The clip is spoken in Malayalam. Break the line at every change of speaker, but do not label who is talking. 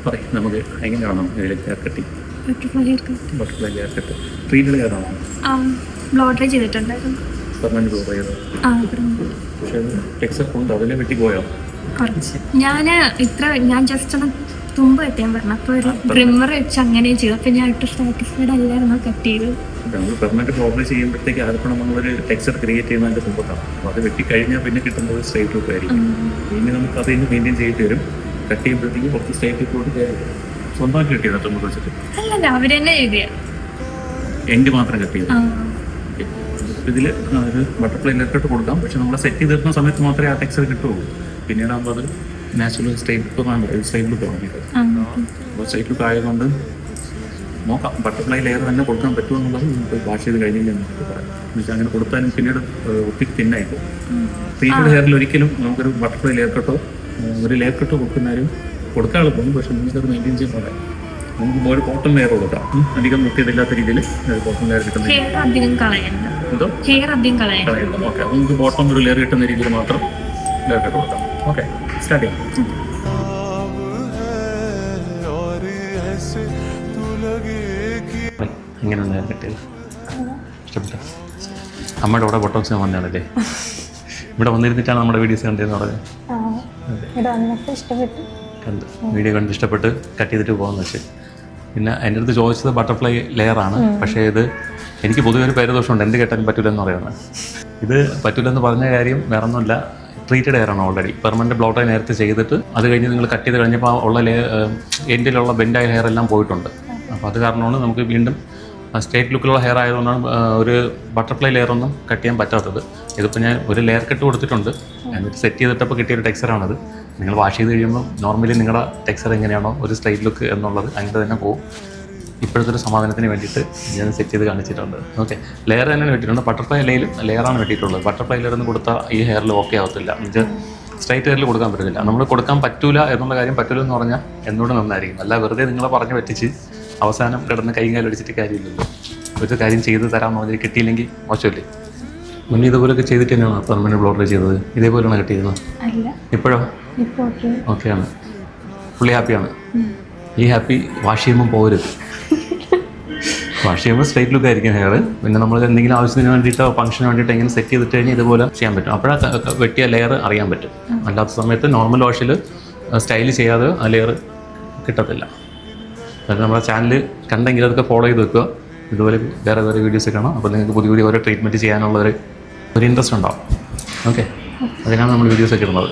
പറയും നമുക്ക് എങ്ങനെയാണോ hair cutting butterfly hair cut treated hair ആണോ
ബ്ലോ ഡ്രൈ ചെയ്തിട്ടുണ്ടായിരുന്നു
പെർമനന്റ് ബ്ലോ ഡ്രൈ ചെയ്തോ പക്ഷേ അത് ടെക്സ്ചർ ഉണ്ട് അതിനെ വെട്ടി പോയോ
കുറച്ച് ഞാൻ ജസ്റ്റ് ഒന്ന് തുമ്പ് കെട്ടിയാൻ പറഞ്ഞു അപ്പോൾ ഒരു ട്രിമ്മർ വെച്ച് അങ്ങനെ ചെയ്തു അപ്പോൾ ഞാൻ ഒട്ടും സാറ്റിസ്ഫൈഡ് അല്ലായിരുന്നു കട്ട് ചെയ്തു
നമ്മൾ പെർമനന്റ് ബ്ലോ ഡ്രൈ ചെയ്യുമ്പോഴത്തേക്ക് അതിപ്പോൾ നമ്മളൊരു ടെക്സ്ചർ ക്രിയേറ്റ് ചെയ്യുന്നതിൻ്റെ തുമ്പത്താണ് അപ്പോൾ അത് വെട്ടി കഴിഞ്ഞാൽ പിന്നെ കിട്ടുന്നത് സ്ട്രൈറ്റ് ലുക്ക് ആയിരിക്കും പിന്നെ നമുക്ക് അതിന് മെയിൻറ്റെയിൻ ചെയ്തിട്ട് വരും കട്ട് ചെയ്യുമ്പോഴത്തേക്ക് കുറച്ച് സ്ട്രൈറ്റ് ലുക്കോട്ട് കയറി സ്വന്തമായിട്ട് കിട്ടിയത് തുമ്പ് വെച്ചിട്ട്
അല്ലല്ല അവർ തന്നെ എഴുതിയ
എൻഡ് മാത്രം കട്ട് ചെയ്തു ഇതിൽ ഒരു ബട്ടർഫ്ലൈ ലെറ്റർ കൊടുക്കാം പക്ഷെ നമ്മൾ സെറ്റ് ചെയ്ത് തരുന്ന സമയത്ത് മാത്രമേ ആ ടെക്സ്ചർ കിട്ടുള്ളൂ പിന്നീടാകുമ്പോൾ അത് നാച്ചുറൽ സ്ട്രൈറ്റ് ലുക്ക് വാങ്ങിയത് അപ്പോൾ സ്ട്രൈറ്റ് ലുക്ക് ആയതുകൊണ്ട് നോക്കാം ബട്ടർഫ്ലൈ ലെയർ തന്നെ കൊടുക്കാൻ പറ്റുമെന്നുള്ളത് നമുക്ക് വാഷ് ചെയ്ത് കഴിഞ്ഞാൽ നമുക്ക് പറയാം എന്നുവെച്ചാൽ അങ്ങനെ കൊടുത്താലും പിന്നീട് ഒത്തിരി തിന്നായിട്ട് ട്രീറ്റഡ് ഹെയറിൽ ഒരിക്കലും നമുക്കൊരു ബട്ടർഫ്ലൈ ലെയർ കട്ടോ ഒരു ലെയർ കട്ടോ കൊടുക്കുന്നവരും കൊടുക്കാൻ എളുപ്പം പക്ഷെ നമുക്കത് മെയിൻറ്റെയിൻ ചെയ്യാൻ പറയാം നമുക്ക് ഒരു കോട്ടൺ ലെയർ കൊടുക്കാം അധികം മുട്ടിയതില്ലാത്ത രീതിയിൽ കോട്ടൺ ലെയർ കിട്ടുന്ന എന്തോ കളയുന്നു ഓക്കെ അപ്പോൾ നമുക്ക് ബോട്ടം ഒരു ലെയർ കിട്ടുന്ന രീതിയിൽ മാത്രം ലെയർ കട്ട് കൊടുക്കാം ഓക്കെ സ്റ്റാർട്ട് ചെയ്യാം എങ്ങനെയുണ്ട് ഹെയർ കട്ട് ഇഷ്ടപ്പെട്ടു അമ്മയുടെ കൂടെ ബൊട്ടോക്സ് വന്നതാണല്ലേ ഇവിടെ വന്നിരുന്നിട്ടാണ് നമ്മുടെ വീഡിയോസ് കണ്ടതെന്ന് പറഞ്ഞത് കണ്ട് വീഡിയോ കണ്ട് ഇഷ്ടപ്പെട്ട് കട്ട് ചെയ്തിട്ട് പോകാമെന്ന് വെച്ച് പിന്നെ എൻ്റെ അടുത്ത് ചോദിച്ചത് ബട്ടർഫ്ലൈ ലെയറാണ് പക്ഷേ ഇത് എനിക്ക് പൊതുവെ ഒരു പേരുദോഷമുണ്ട് എന്ത് കേട്ടാലും പറ്റില്ലെന്ന് പറയുന്നത് ഇത് പറ്റില്ലെന്ന് പറഞ്ഞ കാര്യം വേറെ ഒന്നുമില്ല ട്രീറ്റഡ് ഹെയറാണ് ഓൾറെഡി പെർമനൻറ്റ് ബ്ലോ ഡ്രൈ നേരത്തെ ചെയ്തിട്ട് അത് കഴിഞ്ഞ് നിങ്ങൾ കട്ട് ചെയ്ത് കഴിഞ്ഞപ്പോൾ ഉള്ള എൻഡിലുള്ള ബെൻഡായ ഹെയർ എല്ലാം പോയിട്ടുണ്ട് അപ്പോൾ അത് കാരണമാണ് നമുക്ക് വീണ്ടും സ്ട്രേറ്റ് ലുക്കിലുള്ള ഹെയർ ആയതുകൊണ്ടാണ് ഒരു ബട്ടർഫ്ലൈ ലെയറൊന്നും കട്ട് ചെയ്യാൻ പറ്റാത്തത് ഇതിപ്പോൾ ഞാൻ ഒരു ലെയർ കട്ട് കൊടുത്തിട്ടുണ്ട് എന്നിട്ട് സെറ്റ് ചെയ്തിട്ടപ്പോൾ കിട്ടിയൊരു ടെക്സ്ചറാണത് നിങ്ങൾ വാഷ് ചെയ്ത് കഴിയുമ്പോൾ നോർമലി നിങ്ങളുടെ ടെക്സ്ചർ എങ്ങനെയാണോ ഒരു സ്ട്രൈറ്റ് ലുക്ക് എന്നുള്ളത് അങ്ങനെ തന്നെ പോകും ഇപ്പോഴത്തെ ഒരു സമാധാനത്തിന് വേണ്ടിയിട്ട് ഞാൻ സെറ്റ് ചെയ്ത് കാണിച്ചിട്ടുണ്ട് ഓക്കെ ലെയർ തന്നെ വെട്ടിയിട്ടുണ്ട് ബട്ടർഫ്ലൈ ലെയറാണ് വെട്ടിയിട്ടുള്ളത് ബട്ടർഫ്ലൈ ലെയർ ഒന്നും കൊടുത്താൽ ഈ ഹെയറിൽ ഓക്കെ ആവത്തില്ല എന്നുവെച്ചാൽ സ്ട്രൈറ്റ് ഹെയറിൽ കൊടുക്കാൻ പറ്റത്തില്ല നമ്മൾ കൊടുക്കാൻ പറ്റൂല എന്നുള്ള കാര്യം പറ്റില്ല എന്ന് പറഞ്ഞാൽ എന്നോട് നന്നായിരിക്കും അല്ല വെറുതെ നിങ്ങളെ പറഞ്ഞ് പറ്റിച്ച് അവസാനം കിടന്ന് കൈ കാലടിച്ചിട്ട് കാര്യമില്ലല്ലോ ഒരു കാര്യം ചെയ്ത് തരാമെന്ന് പറഞ്ഞാൽ കിട്ടിയില്ലെങ്കിൽ മോശമല്ലേ മുന്നേ ഇതുപോലൊക്കെ ചെയ്തിട്ട് തന്നെയാണോ പെർമനന്റ് ബ്ലോ ഡ്രൈ ചെയ്തത് ഇതേപോലെയാണ് കിട്ടിയിരുന്നത് ഇപ്പോഴോ ഓക്കെയാണ് ഫുള്ളി ഹാപ്പിയാണ് ഈ ഹാപ്പി വാഷ് ചെയ്യുമ്പോൾ പോരുത് വാഷ് ചെയ്യുമ്പോൾ സ്ട്രൈറ്റ് ലുക്ക് ആയിരിക്കും ഹെയർ പിന്നെ നമ്മൾ എന്തെങ്കിലും ആവശ്യത്തിന് വേണ്ടിയിട്ടോ ഫംഗ്ഷന് വേണ്ടിയിട്ട് എങ്ങനെ സെറ്റ് ചെയ്തിട്ട് കഴിഞ്ഞാൽ ഇതുപോലെ ചെയ്യാൻ പറ്റും അപ്പോഴാണ് വെട്ടിയ ലെയർ അറിയാൻ പറ്റും അല്ലാത്ത സമയത്ത് നോർമൽ വാഷിൽ സ്റ്റൈൽ ചെയ്യാതെ ആ ലെയർ കിട്ടത്തില്ല അത് നമ്മുടെ ചാനൽ കണ്ടെങ്കിൽ അതൊക്കെ ഫോളോ ചെയ്ത് വെക്കുക ഇതുപോലെ വേറെ വീഡിയോസ് കാണാം അപ്പോൾ നിങ്ങൾക്ക് പുതിയ ഓരോ ട്രീറ്റ്മെൻറ്റ് ചെയ്യാനുള്ള ഒരു ഇൻട്രസ്റ്റ് ഉണ്ടാവും ഓക്കെ അതിനാണ് നമ്മൾ വീഡിയോസൊക്കെ ഇടുന്നത്